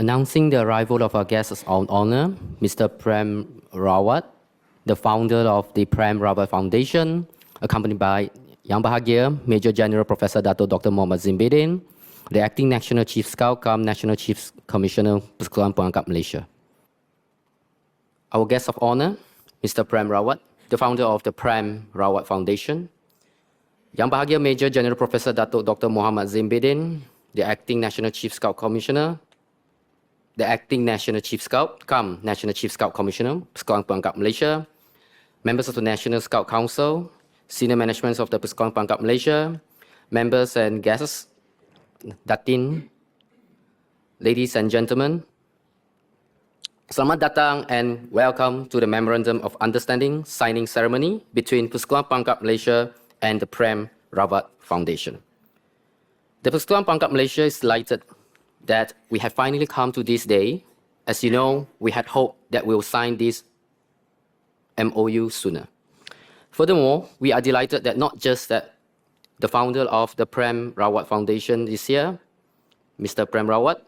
Announcing the arrival of our guest of honor, Mr. Prem Rawat, the founder of the Prem Rawat Foundation, accompanied by Yang Bahagia, Major General Professor Dato Dr. Muhammad Zimbedin, the Acting National Chief Scout cum National Chief Commissioner Persekutuan Pengangkat Malaysia. Our guest of honor, Mr. Prem Rawat, the founder of the Prem Rawat Foundation, Yang Bahagia Major General Professor Dato Dr. Muhammad Zimbedin, the Acting National Chief Scout Commissioner, the Acting National Chief Scout cum National Chief Scout Commissioner Persekutuan Pengangkat Malaysia, members of the National Scout Council, senior management of the Persekutuan Pengangkat Malaysia, members and guests, Datin, ladies and gentlemen, selamat datang and welcome to the Memorandum of Understanding signing ceremony between Persekutuan Pengangkat Malaysia and the Prem Rawat Foundation. The Persekutuan Pengangkat Malaysia is delighted that we have finally come to this day. As you know, we had hoped that we will sign this MOU sooner. Furthermore, we are delighted that not just that the founder of the Prem Rawat Foundation is here, Mr. Prem Rawat,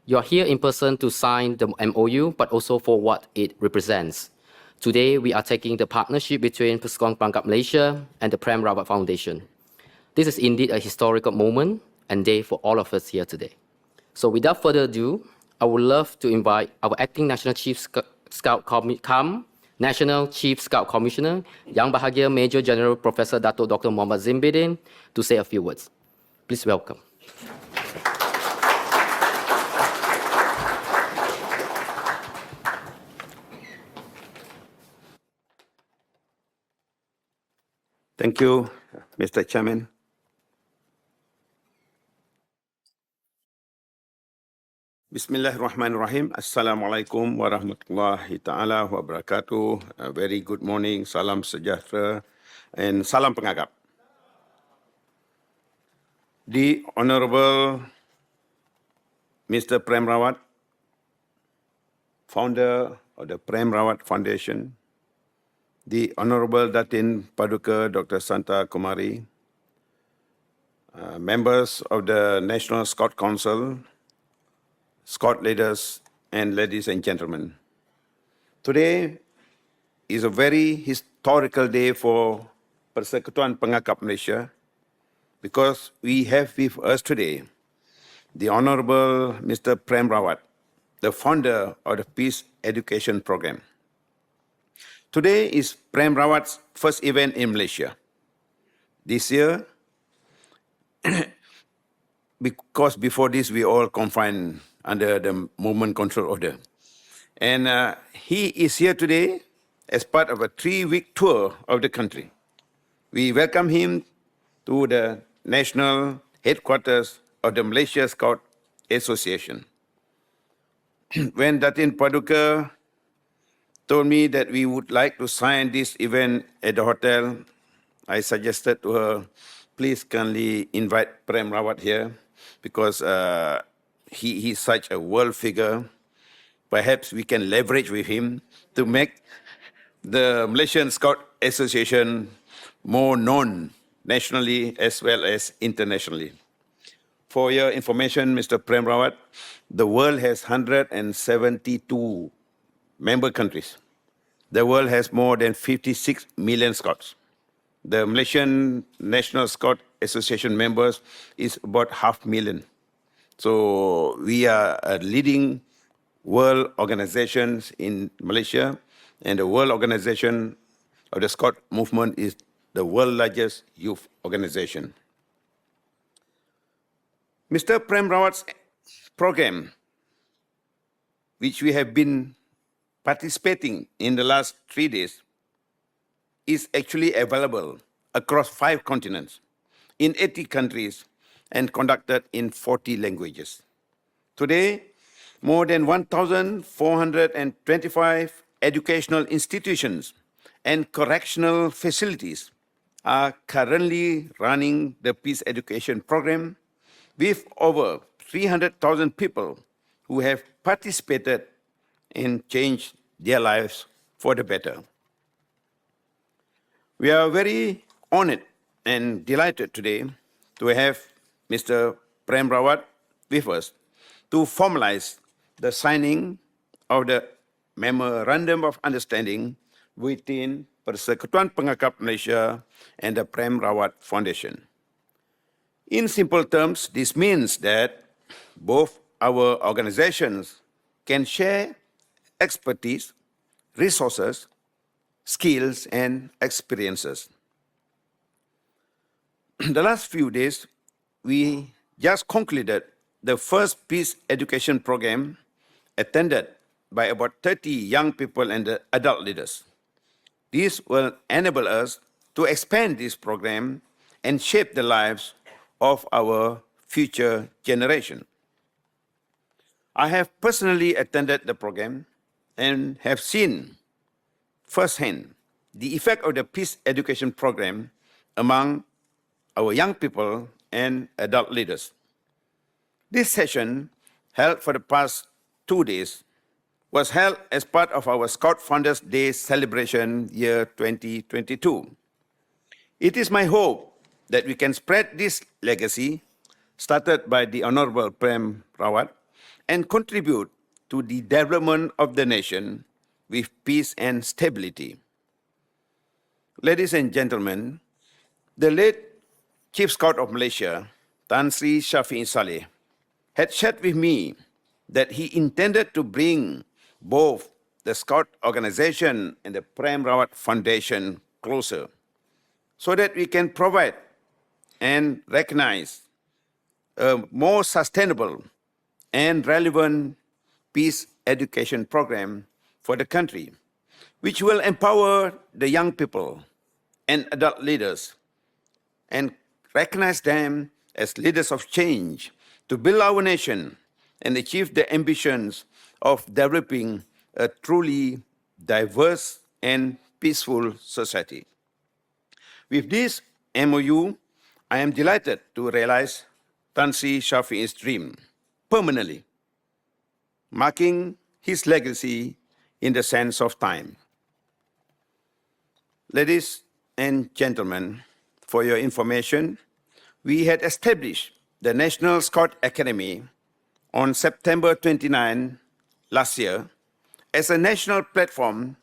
you are here in person to sign the MOU, but also for what it represents. Today, we are taking the partnership between Persekutuan Pengangkat Malaysia and the Prem Rawat Foundation. This is indeed a historical moment and day for all of us here today. So without further ado, I would love to invite our Acting National Chief Scout cum National Chief Scout Commissioner, Yang Bahagia Major General Professor Dato Dr. Muhammad Zimbedin, to say a few words. Please welcome. Thank you, Mr. Chairman. Bismillahirrahmanirrahim. Assalamualaikum warahmatullahi ta'ala wabarakatuh. A very good morning, salam sejahtera, and salam pengagap. The Honorable Mr. Prem Rawat, founder of the Prem Rawat Foundation, the Honorable Datin Paduka Dr. Santa Kumari, members of the National Scout Council, Scout leaders, and ladies and gentlemen. Today is a very historical day for Persekutuan Pengangkat Malaysia because we have with us today the Honorable Mr. Prem Rawat, the founder of the Peace Education Program. Today is Prem Rawat's first event in Malaysia. This year, because before this we all confined under the movement control order. And he is here today as part of a 3-week tour of the country. We welcome him to the national headquarters of the Malaysia Scout Association. When Datin Paduka told me that we would like to sign this event at the hotel, I suggested to her, please kindly invite Prem Rawat here because he is such a world figure. Perhaps we can leverage with him to make the Malaysian Scout Association more known nationally as well as internationally. For your information, Mr. Prem Rawat, the world has 172 member countries. The world has more than 56 million Scouts. The Malaysian National Scout Association members is about 500,000. So we are a leading world organization in Malaysia, and the World Organization of the Scout Movement is the world's largest youth organization. Mr. Prem Rawat's program, which we have been participating in the last 3 days, is actually available across 5 continents, in 80 countries, and conducted in 40 languages. Today, more than 1,425 educational institutions and correctional facilities are currently running the Peace Education Program with over 300,000 people who have participated and changed their lives for the better. We are very honored and delighted today to have Mr. Prem Rawat with us to formalize the signing of the Memorandum of Understanding between Persekutuan Pengakap Malaysia and the Prem Rawat Foundation. In simple terms, this means that both our organizations can share expertise, resources, skills, and experiences. The last few days, we just concluded the first peace education program attended by about 30 young people and adult leaders. This will enable us to expand this program and shape the lives of our future generation. I have personally attended the program and have seen firsthand the effect of the peace education program among our young people and adult leaders. This session, held for the past 2 days, was held as part of our Scout Founders Day celebration year 2022. It is my hope that we can spread this legacy started by the Honorable Prem Rawat and contribute to the development of the nation with peace and stability. Ladies and gentlemen, the late Chief Scout of Malaysia, Tan Sri Shafi'i Saleh, had shared with me that he intended to bring both the Scout organization and the Prem Rawat Foundation closer so that we can provide and recognize a more sustainable and relevant peace education program for the country, which will empower the young people and adult leaders and recognize them as leaders of change to build our nation and achieve the ambitions of developing a truly diverse and peaceful society. With this MOU, I am delighted to realize Tan Sri Shafi'i's dream permanently, marking his legacy in the sense of time. Ladies and gentlemen, for your information, we had established the National Scout Academy on September 29 last year as a national platform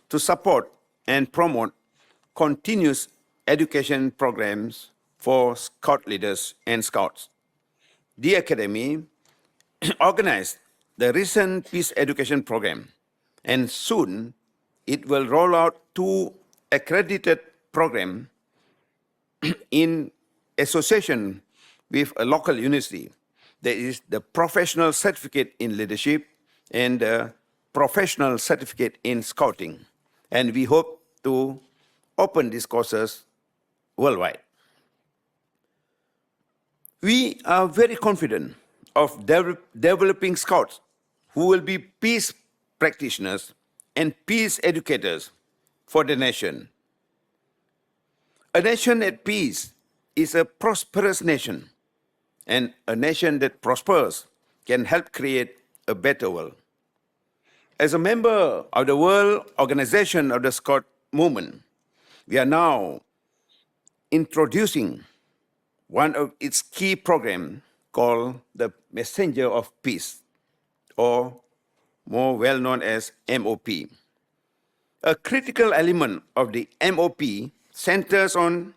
to support and promote continuous education programs for Scout leaders and Scouts. The Academy organized the recent Peace Education Program, and soon it will roll out 2 accredited programs in association with a local university. There is the Professional Certificate in Leadership and the Professional Certificate in Scouting. And we hope to open these courses worldwide. We are very confident of developing Scouts who will be peace practitioners and peace educators for the nation. A nation at peace is a prosperous nation, and a nation that prospers can help create a better world. As a member of the World Organization of the Scout Movement, we are now introducing one of its key programs called the Messenger of Peace, or more well known as MOP. A critical element of the MOP centers on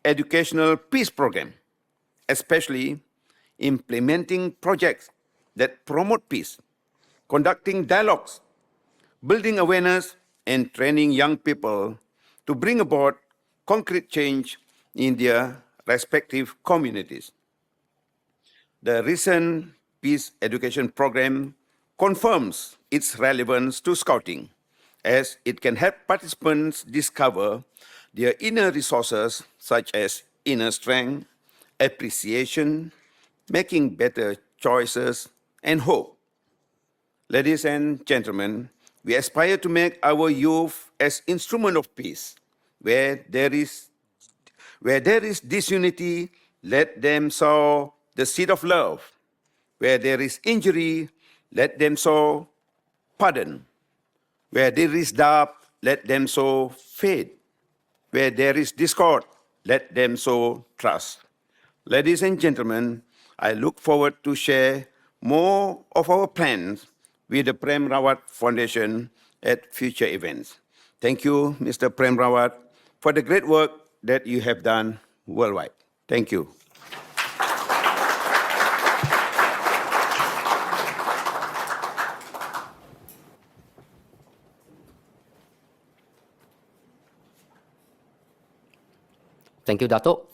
educational peace program, especially implementing projects that promote peace, conducting dialogues, building awareness, and training young people to bring about concrete change in their respective communities. The recent Peace Education Program confirms its relevance to Scouting, as it can help participants discover their inner resources such as inner strength, appreciation, making better choices, and hope. Ladies and gentlemen, we aspire to make our youth as instrument of peace. Where there is disunity, let them sow the seed of love. Where there is injury, let them sow pardon. Where there is doubt, let them sow faith. Where there is discord, let them sow trust. Ladies and gentlemen, I look forward to share more of our plans with the Prem Rawat Foundation at future events. Thank you, Mr. Prem Rawat, for the great work that you have done worldwide. Thank you. Thank you, Dato.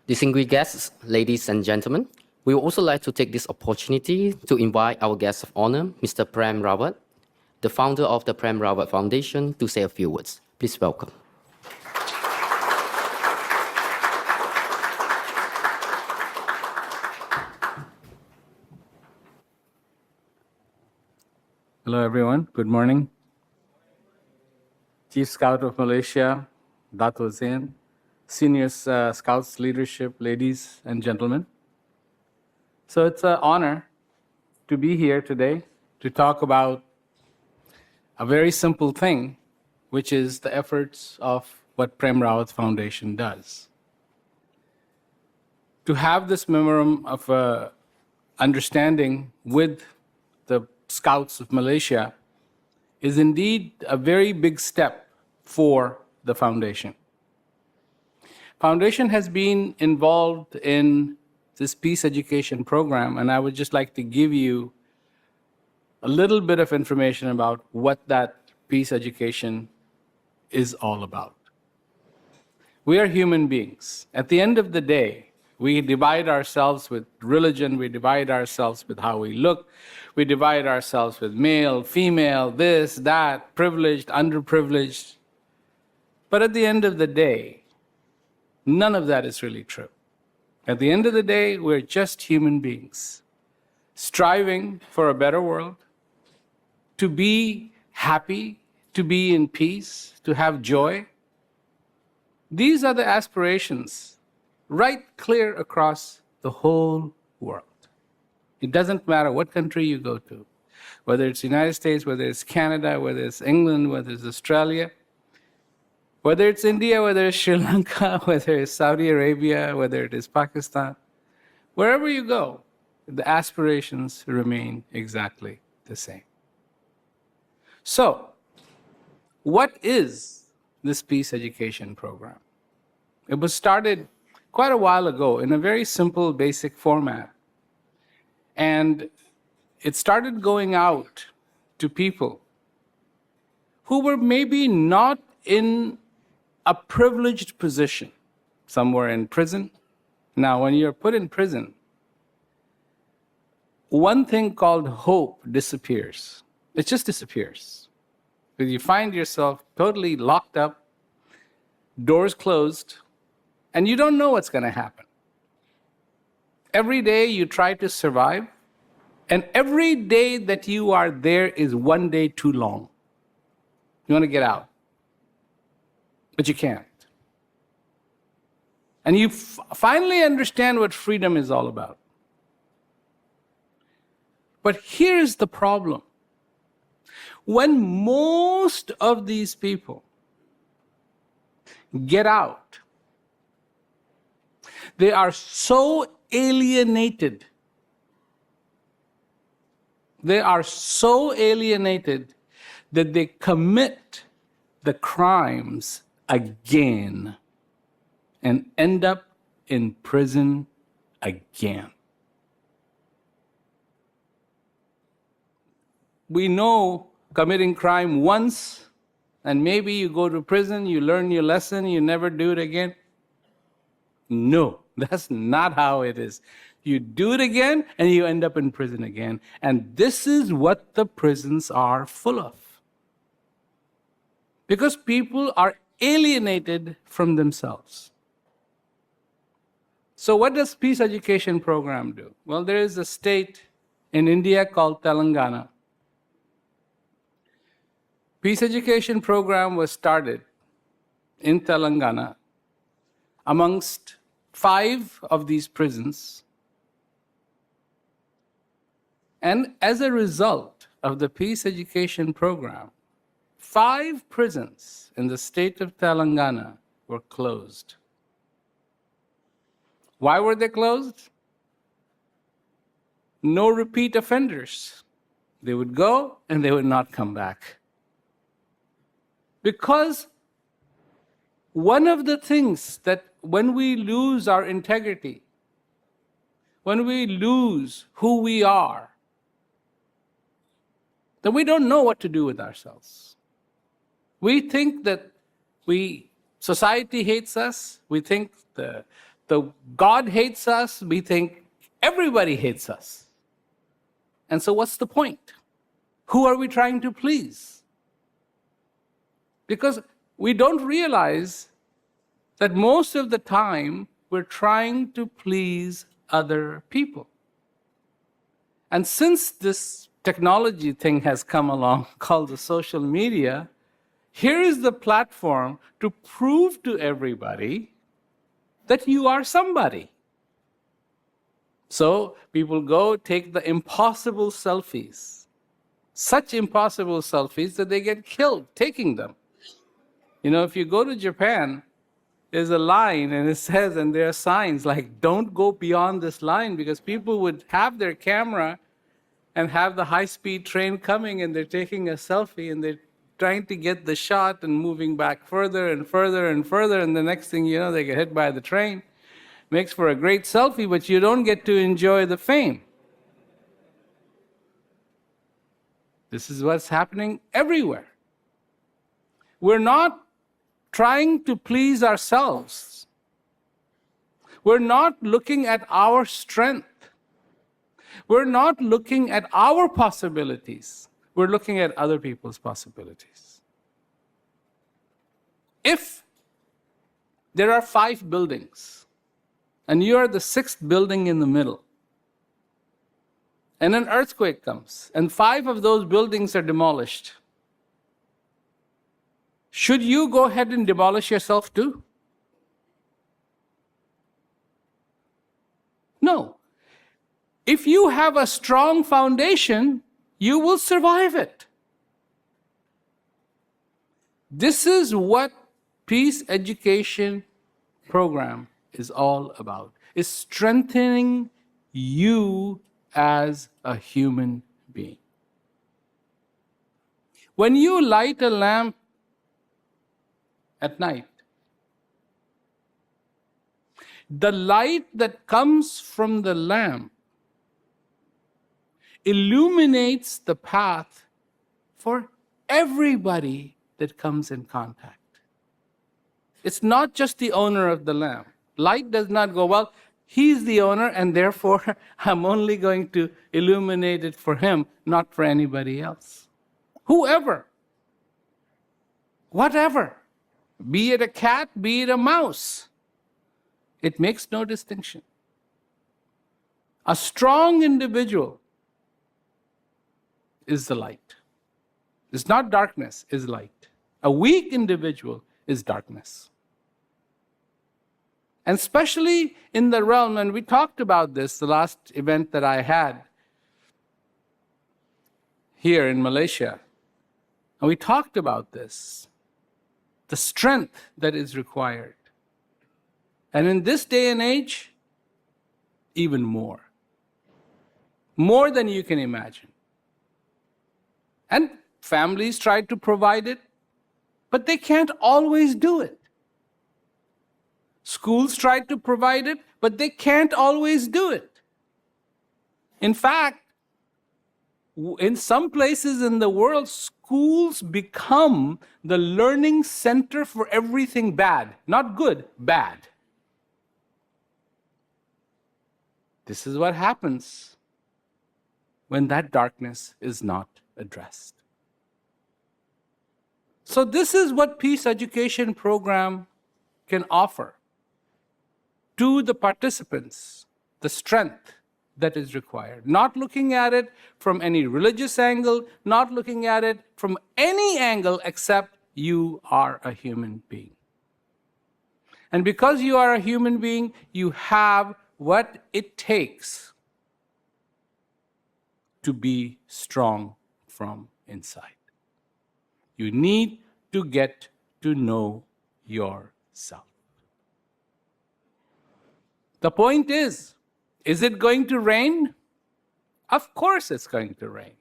Distinguished guests, ladies and gentlemen, we would also like to take this opportunity to invite our guest of honor, Mr. Prem Rawat, the founder of the Prem Rawat Foundation, to say a few words. Please welcome. Hello, everyone. Good morning. Chief Scout of Malaysia, Dato Zain, Senior Scouts leadership, ladies and gentlemen. So it's an honor to be here today to talk about a very simple thing, which is the efforts of what Prem Rawat Foundation does. To have this memorandum of understanding with the Scouts of Malaysia is indeed a very big step for the foundation. Foundation has been involved in this peace education program, and I would just like to give you a little bit of information about what that peace education is all about. We are human beings. At the end of the day, we divide ourselves with religion, we divide ourselves with how we look, we divide ourselves with male, female, this, that, privileged, underprivileged. But at the end of the day, none of that is really true. At the end of the day, we're just human beings, striving for a better world, to be happy, to be in peace, to have joy. These are the aspirations right clear across the whole world. It doesn't matter what country you go to, whether it's the United States, whether it's Canada, whether it's England, whether it's Australia, whether it's India, whether it's Sri Lanka, whether it's Saudi Arabia, whether it is Pakistan, wherever you go, the aspirations remain exactly the same. So, what is this peace education program? It was started quite a while ago in a very simple, basic format. And it started going out to people who were maybe not in a privileged position. Some were in prison. Now, when you're put in prison, one thing called hope disappears. It just disappears. Because you find yourself totally locked up, doors closed, and you don't know what's going to happen. Every day you try to survive, and every day that you are there is one day too long. You want to get out, but you can't. And you finally understand what freedom is all about. But here's the problem. When most of these people get out, they are so alienated. They are so alienated that they commit the crimes again and end up in prison again. We know committing crime once, and maybe you go to prison, you learn your lesson, you never do it again. No, that's not how it is. You do it again, and you end up in prison again. And this is what the prisons are full of. Because people are alienated from themselves. So what does peace education program do? Well, there is a state in India called Telangana. Peace education program was started in Telangana amongst 5 of these prisons. And as a result of the peace education program, 5 prisons in the state of Telangana were closed. Why were they closed? No repeat offenders. They would go and they would not come back. Because one of the things that when we lose our integrity, when we lose who we are, then we don't know what to do with ourselves. We think that society hates us. We think the God hates us. We think everybody hates us. And so what's the point? Who are we trying to please? Because we don't realize that most of the time we're trying to please other people. And since this technology thing has come along called the social media, here is the platform to prove to everybody that you are somebody. So people go take the impossible selfies, such impossible selfies that they get killed taking them. You know, if you go to Japan, there's a line and it says, and there are signs like, don't go beyond this line, because people would have their camera and have the high-speed train coming and they're taking a selfie and they're trying to get the shot and moving back further and further and further, and the next thing you know, they get hit by the train. Makes for a great selfie, but you don't get to enjoy the fame. This is what's happening everywhere. We're not trying to please ourselves. We're not looking at our strength. We're not looking at our possibilities. We're looking at other people's possibilities. If there are 5 buildings, and you are the 6th building in the middle, and an earthquake comes, and 5 of those buildings are demolished, should you go ahead and demolish yourself too? No. If you have a strong foundation, you will survive it. This is what peace education program is all about, is strengthening you as a human being. When you light a lamp at night, the light that comes from the lamp illuminates the path for everybody that comes in contact. It's not just the owner of the lamp. Light does not go, well, he's the owner and therefore I'm only going to illuminate it for him, not for anybody else. Whoever, whatever, be it a cat, be it a mouse, it makes no distinction. A strong individual is the light. It's not darkness, it's light. A weak individual is darkness. And especially in the realm, and we talked about this, the last event that I had here in Malaysia, and we talked about this, the strength that is required. And in this day and age, even more. More than you can imagine. And families try to provide it, but they can't always do it. Schools try to provide it, but they can't always do it. In fact, in some places in the world, schools become the learning center for everything bad. Not good, bad. This is what happens when that darkness is not addressed. So this is what peace education program can offer to the participants, the strength that is required. Not looking at it from any religious angle, not looking at it from any angle except you are a human being. And because you are a human being, you have what it takes to be strong from inside. You need to get to know yourself. The point is it going to rain? Of course it's going to rain.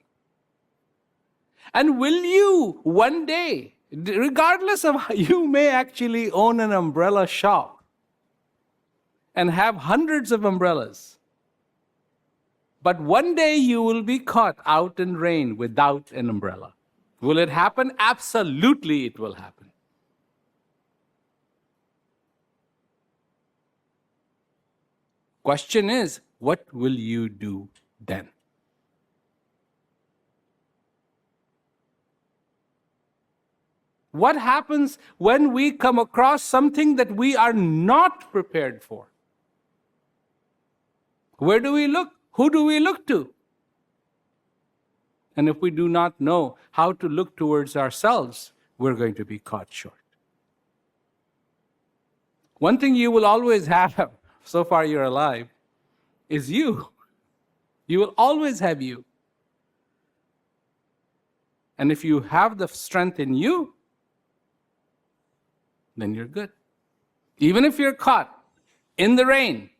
And will you one day, regardless of how you may actually own an umbrella shop and have hundreds of umbrellas, but one day you will be caught out in rain without an umbrella. Will it happen? Absolutely it will happen. Question is, what will you do then? What happens when we come across something that we are not prepared for? Where do we look? Who do we look to? And if we do not know how to look towards ourselves, we're going to be caught short. One thing you will always have, so far you're alive, is you. You will always have you. And if you have the strength in you, then you're good. Even if you're caught in the rain,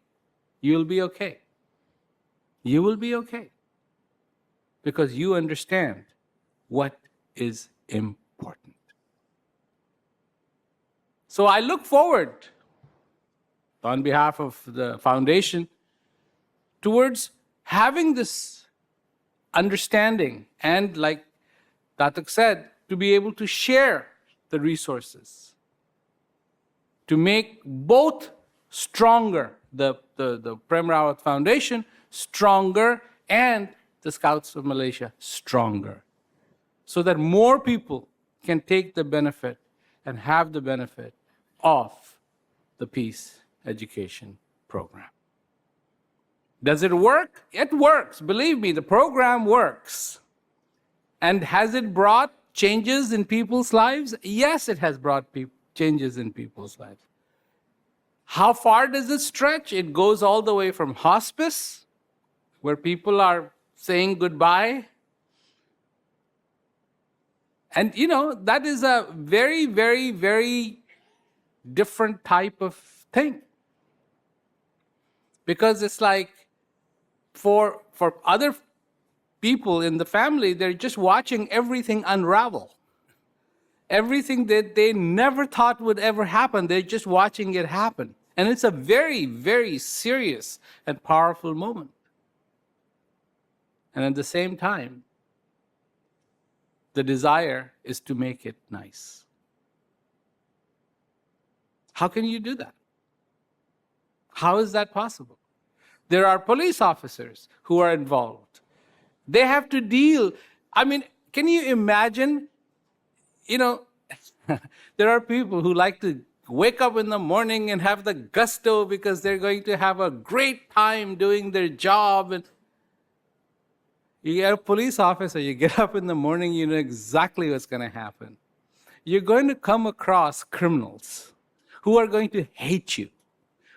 you'll be okay. You will be okay. Because you understand what is important. So I look forward, on behalf of the foundation, towards having this understanding and, like Datuk said, to be able to share the resources, to make both stronger, the Prem Rawat Foundation stronger and the Scouts of Malaysia stronger, so that more people can take the benefit and have the benefit of the peace education program. Does it work? It works. Believe me, the program works. And has it brought changes in people's lives? Yes, it has brought changes in people's lives. How far does it stretch? It goes all the way from hospice, where people are saying goodbye. And that is a very, very, very different type of thing. Because it's like, for other people in the family, they're just watching everything unravel. Everything that they never thought would ever happen, they're just watching it happen. And it's a very, very serious and powerful moment. And at the same time, the desire is to make it nice. How can you do that? How is that possible? There are police officers who are involved. They have to deal. I mean, can you imagine? There are people who like to wake up in the morning and have the gusto because they're going to have a great time doing their job. And you get a police officer, you get up in the morning, you know exactly what's going to happen. You're going to come across criminals who are going to hate you,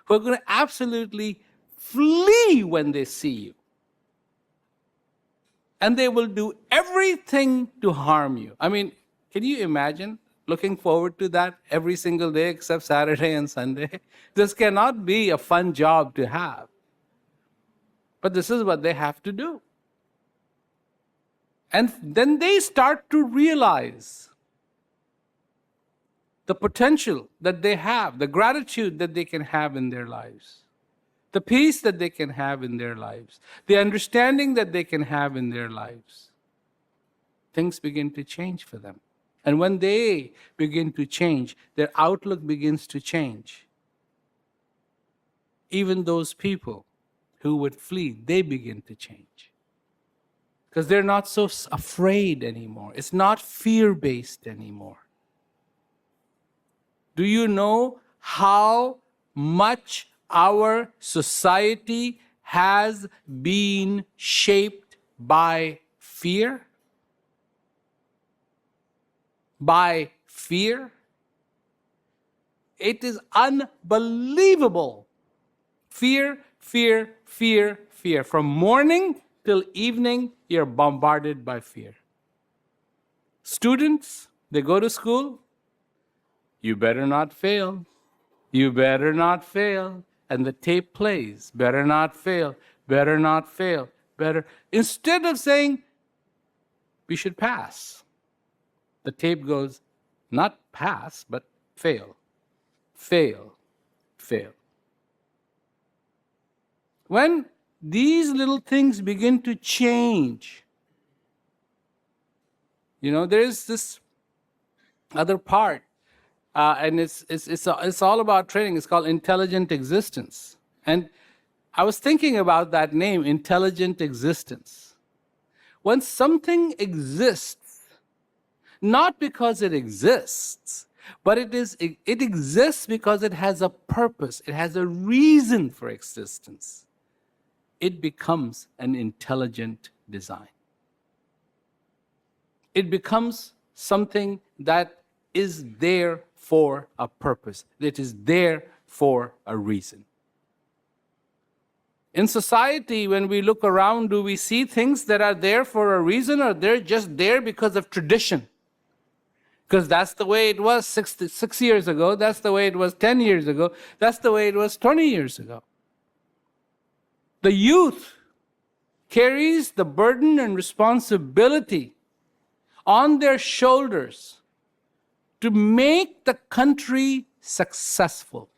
who are going to absolutely flee when they see you. And they will do everything to harm you. I mean, can you imagine looking forward to that every single day except Saturday and Sunday? This cannot be a fun job to have. But this is what they have to do. And then they start to realize the potential that they have, the gratitude that they can have in their lives, the peace that they can have in their lives, the understanding that they can have in their lives. Things begin to change for them. And when they begin to change, their outlook begins to change. Even those people who would flee, they begin to change. Because they're not so afraid anymore. It's not fear-based anymore. Do you know how much our society has been shaped by fear? By fear? It is unbelievable. Fear, fear, fear, fear. From morning till evening, you're bombarded by fear. Students, they go to school. You better not fail. You better not fail. And the tape plays. Better not fail. Better not fail. Better. Instead of saying, we should pass. the tape goes not pass, but fail, fail, fail. When these little things begin to change, there is this other part, and it's all about training. It's called intelligent existence. And I was thinking about that name, intelligent existence. When something exists, not because it exists, but it exists because it has a purpose, it has a reason for existence, it becomes an intelligent design. It becomes something that is there for a purpose, that is there for a reason. In society, when we look around, do we see things that are there for a reason, or they're just there because of tradition? Because that's the way it was 6 years ago, that's the way it was 10 years ago, that's the way it was 20 years ago. The youth carries the burden and responsibility on their shoulders to make the country successful.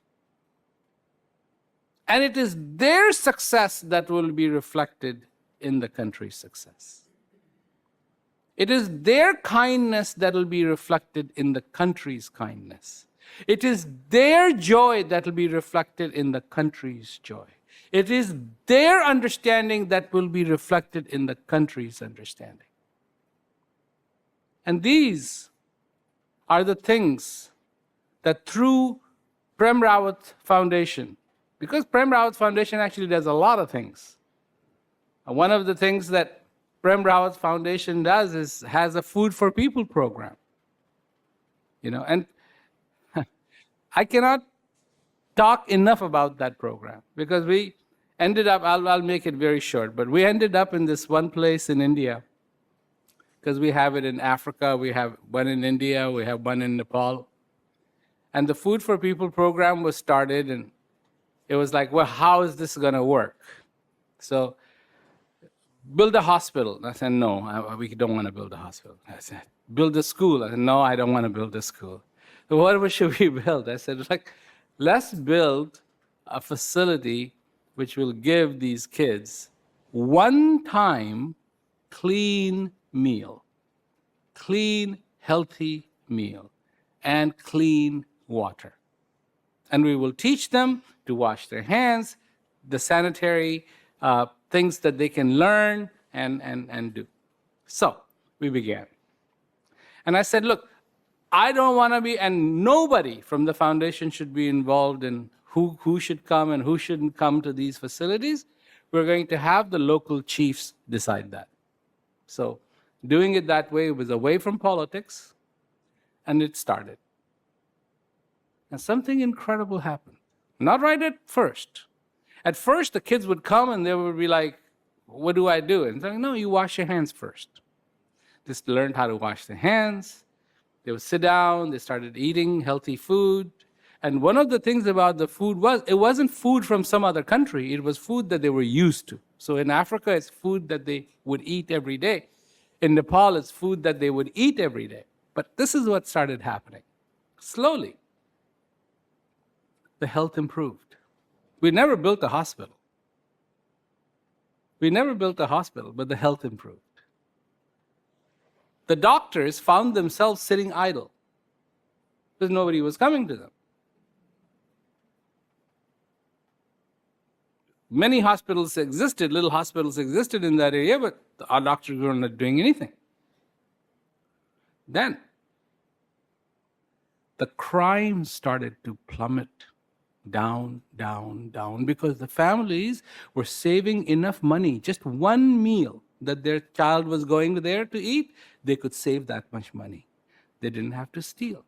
And it is their success that will be reflected in the country's success. It is their kindness that will be reflected in the country's kindness. It is their joy that will be reflected in the country's joy. It is their understanding that will be reflected in the country's understanding. And these are the things that through Prem Rawat Foundation, because Prem Rawat Foundation actually does a lot of things. And one of the things that Prem Rawat Foundation does is has a Food for People program. And I cannot talk enough about that program, because we ended up, I'll make it very short, but we ended up in this one place in India, because we have it in Africa, we have one in India, we have one in Nepal. And the Food for People program was started, and it was like, well, how is this going to work? So, build a hospital. I said, no, we don't want to build a hospital. I said, build a school. I said, no, I don't want to build a school. So what should we build? I said, let's build a facility which will give these kids one-time clean meal, clean, healthy meal, and clean water. And we will teach them to wash their hands, the sanitary things that they can learn and do. So we began. And I said, look, I don't want to be, and nobody from the foundation should be involved in who should come and who shouldn't come to these facilities. We're going to have the local chiefs decide that. So doing it that way was away from politics, and it started. And something incredible happened. Not right at first. At first, the kids would come and they would be like, what do I do? And they're like, no, you wash your hands first. Just learned how to wash their hands. They would sit down, they started eating healthy food. And one of the things about the food was, it wasn't food from some other country, it was food that they were used to. So in Africa, it's food that they would eat every day. In Nepal, it's food that they would eat every day. But this is what started happening. Slowly, the health improved. We never built a hospital. We never built a hospital, but the health improved. The doctors found themselves sitting idle because nobody was coming to them. Many hospitals existed, little hospitals existed in that area, but our doctors were not doing anything. Then, the crime started to plummet down, down, down, because the families were saving enough money. Just one meal that their child was going there to eat, they could save that much money. They didn't have to steal.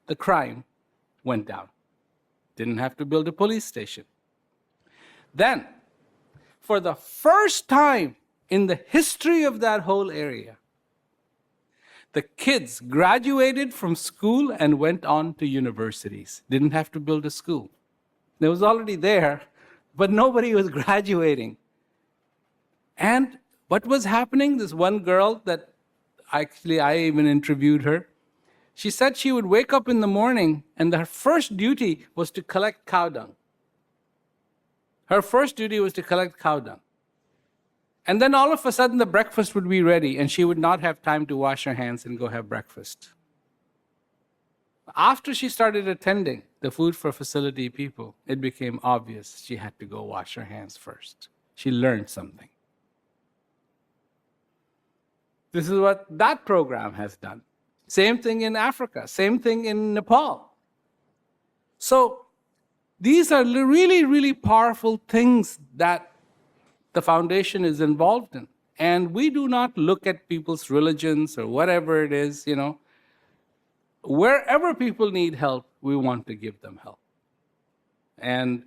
The crime went down. Didn't have to build a police station. Then, for the first time in the history of that whole area, the kids graduated from school and went on to universities. Didn't have to build a school. It was already there, but nobody was graduating. And what was happening? This one girl that actually I even interviewed her, She said she would wake up in the morning and her first duty was to collect cow dung. Her first duty was to collect cow dung. And then all of a sudden the breakfast would be ready and she would not have time to wash her hands and go have breakfast. After she started attending the food for facility people, it became obvious she had to go wash her hands first. She learned something. This is what that program has done. Same thing in Africa, same thing in Nepal. So these are really, really powerful things that the foundation is involved in. And we do not look at people's religions or whatever it is, you know. Wherever people need help, we want to give them help. And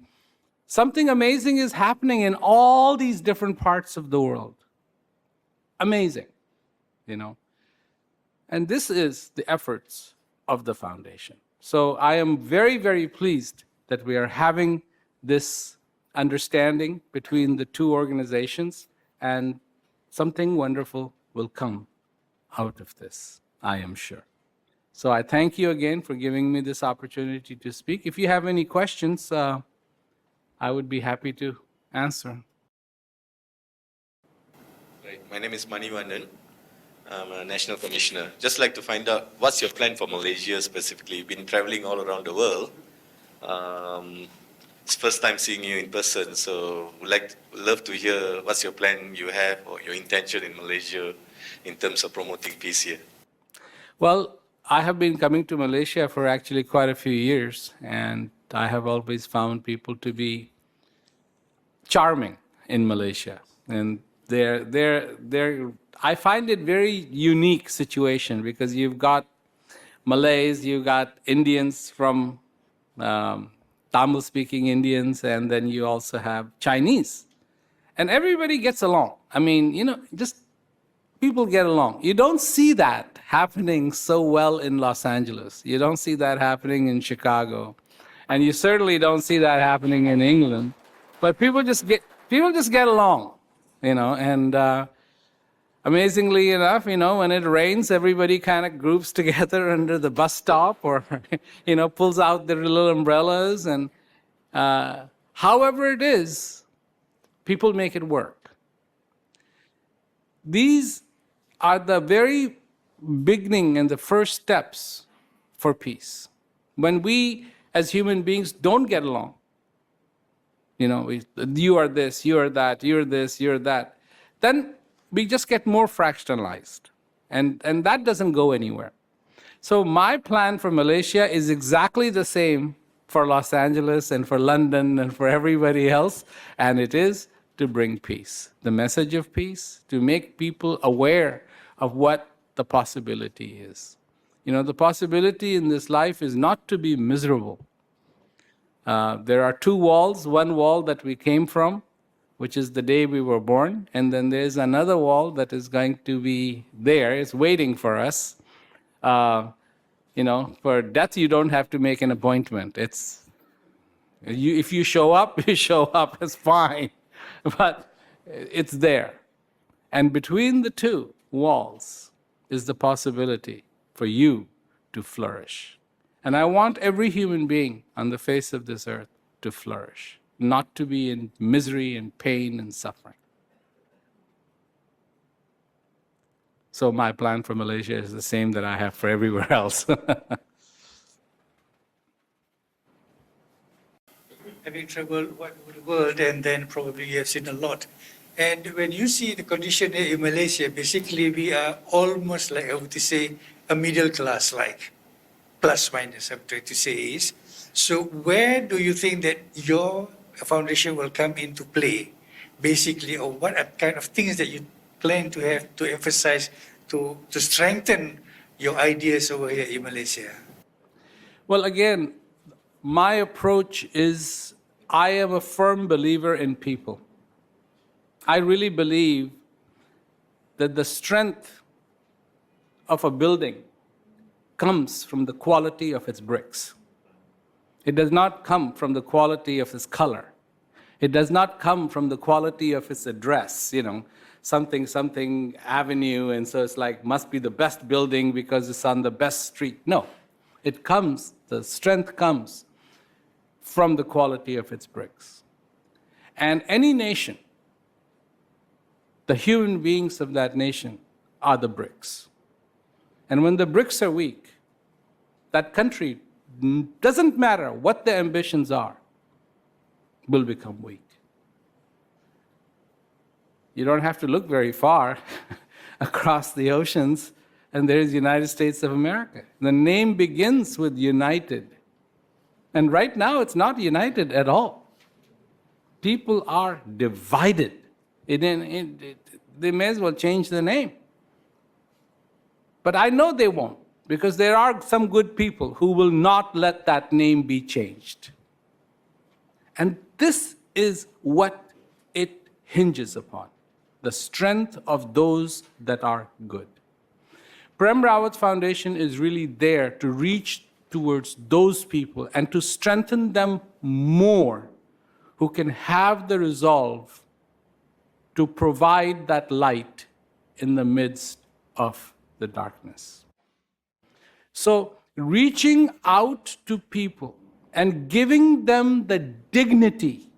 something amazing is happening in all these different parts of the world. Amazing, you know. And this is the efforts of the foundation. So I am very, very pleased that we are having this understanding between the two organizations, and something wonderful will come out of this, I am sure. So I thank you again for giving me this opportunity to speak. If you have any questions, I would be happy to answer. Right. My name is Manivandan. I'm a national commissioner. Just like to find out what's your plan for Malaysia specifically. You've been traveling all around the world. It's first time seeing you in person, so would love to hear what's your plan you have or your intention in Malaysia in terms of promoting peace here. Well, I have been coming to Malaysia for actually quite a few years, and I have always found people to be charming in Malaysia. And I find it very unique situation because you've got Malays, you've got Indians from Tamil-speaking Indians, and then you also have Chinese. And everybody gets along. I mean, you know, just people get along. You don't see that happening so well in Los Angeles. You don't see that happening in Chicago. And you certainly don't see that happening in England. But people just get along, you know, and amazingly enough, you know, when it rains, everybody kind of groups together under the bus stop or, you know, pulls out their little umbrellas. And however it is, people make it work. These are the very beginning and the first steps for peace. When we, as human beings, don't get along, you know, you are this, you are that, you're this, you're that, then we just get more fractionalized, and that doesn't go anywhere. So my plan for Malaysia is exactly the same for Los Angeles and for London and for everybody else, and it is to bring peace, the message of peace, to make people aware of what the possibility is. You know, the possibility in this life is not to be miserable. There are two walls, one wall that we came from, which is the day we were born, and then there's another wall that is going to be there, it's waiting for us. You know, for death you don't have to make an appointment. If you show up, you show up, it's fine. But it's there. And between the two walls is the possibility for you to flourish. And I want every human being on the face of this earth to flourish, not to be in misery and pain and suffering. So my plan for Malaysia is the same that I have for everywhere else. Having traveled the world, and then probably you have seen a lot. And when you see the condition here in Malaysia, basically we are almost like, I would say, a middle class, like plus minus, I'm trying to say is. So where do you think that your foundation will come into play, basically, or what are kind of things that you plan to have to emphasize to strengthen your ideas over here in Malaysia? Well, again, my approach is I am a firm believer in people. I really believe that the strength of a building comes from the quality of its bricks. It does not come from the quality of its color. It does not come from the quality of its address, you know. something, something avenue, and so it's like, must be the best building because it's on the best street. No, it comes, the strength comes from the quality of its bricks. And any nation, the human beings of that nation are the bricks. And when the bricks are weak, that country, doesn't matter what the ambitions are, will become weak. You don't have to look very far across the oceans, and there is the United States of America. The name begins with united. And right now, it's not united at all. People are divided. They may as well change the name. But I know they won't, because there are some good people who will not let that name be changed. And this is what it hinges upon, the strength of those that are good. Prem Rawat Foundation is really there to reach towards those people and to strengthen them more, who can have the resolve to provide that light in the midst of the darkness. So, reaching out to people and giving them the dignity.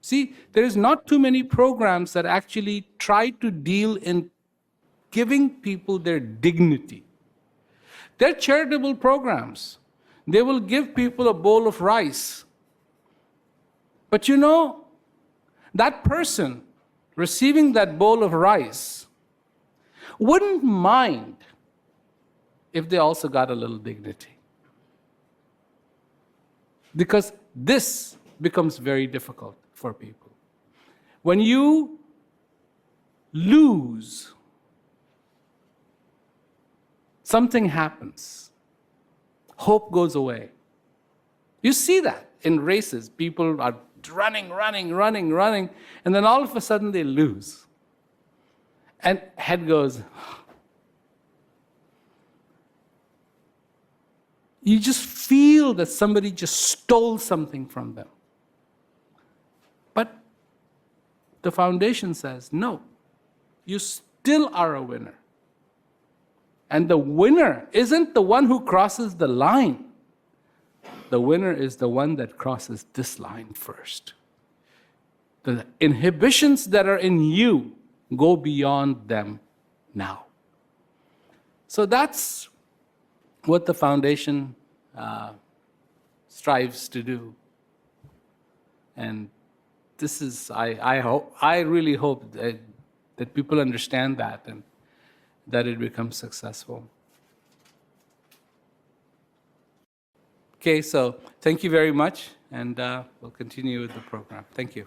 See, there is not too many programs that actually try to deal in giving people their dignity. They're charitable programs. They will give people a bowl of rice. But you know, that person receiving that bowl of rice wouldn't mind if they also got a little dignity. Because this becomes very difficult for people. When you lose, something happens. Hope goes away. You see that in races. People are running, and then all of a sudden they lose. And head goes. You just feel that somebody just stole something from them. But the foundation says, no, you still are a winner. And the winner isn't the one who crosses the line. The winner is the one that crosses this line first. The inhibitions that are in you go beyond them now. So that's what the foundation strives to do. And this is, I really hope that people understand that and that it becomes successful. Okay, so thank you very much, and we'll continue with the program. Thank you.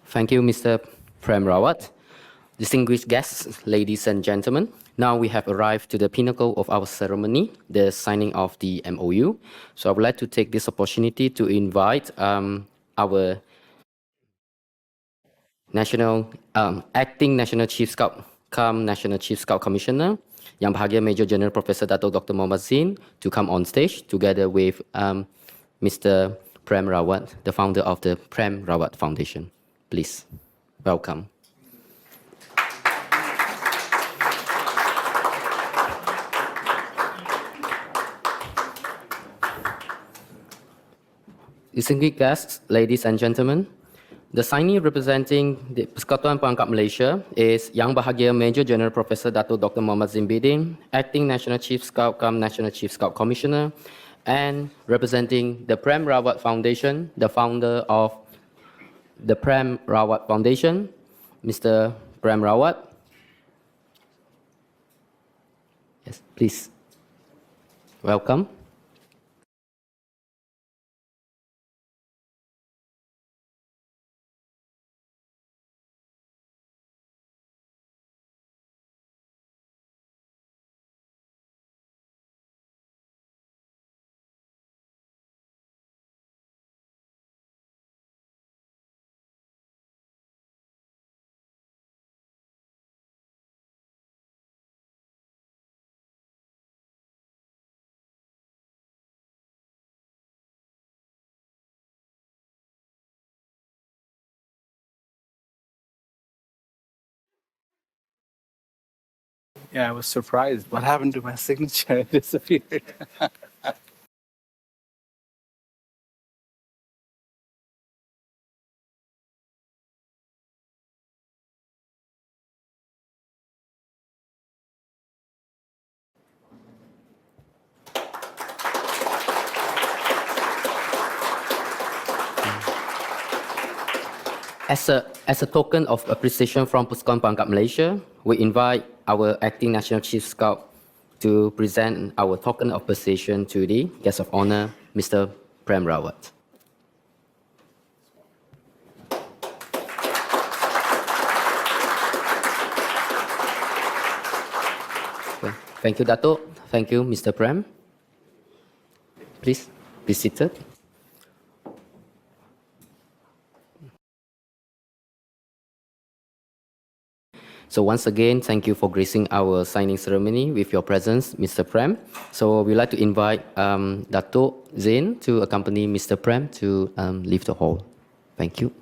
Thank you, Mr. Prem Rawat. Distinguished guests, ladies and gentlemen, now we have arrived to the pinnacle of our ceremony, the signing of the MOU. So I would like to take this opportunity to invite our Acting National Chief Scout, National Chief Scout Commissioner, Yang Bahagia Major General Professor Dato Dr. Mohammad Zin, to come on stage together with Mr. Prem Rawat, the founder of the Prem Rawat Foundation. Please, welcome. Distinguished guests, ladies and gentlemen, the signee representing the Persekutuan Perangkat Malaysia is Yang Bahagia Major General Professor Dato Dr. Mohammad Zin Bidin, Acting National Chief Scout National Chief Scout Commissioner, and representing the Prem Rawat Foundation, the founder of the Prem Rawat Foundation, Mr. Prem Rawat. Yes, please. Welcome. Yeah, I was surprised. What happened to my signature? It disappeared. As a token of appreciation from Puskon Pangkat Malaysia, we invite our acting National Chief Scout to present our token of appreciation to the guest of honor, Mr. Prem Rawat. Thank you, Dato'. Thank you, Mr. Prem. Please be seated. So once again, thank you for gracing our signing ceremony with your presence, Mr. Prem. So we'd like to invite Dato' Zain to accompany Mr. Prem to leave the hall. Thank you.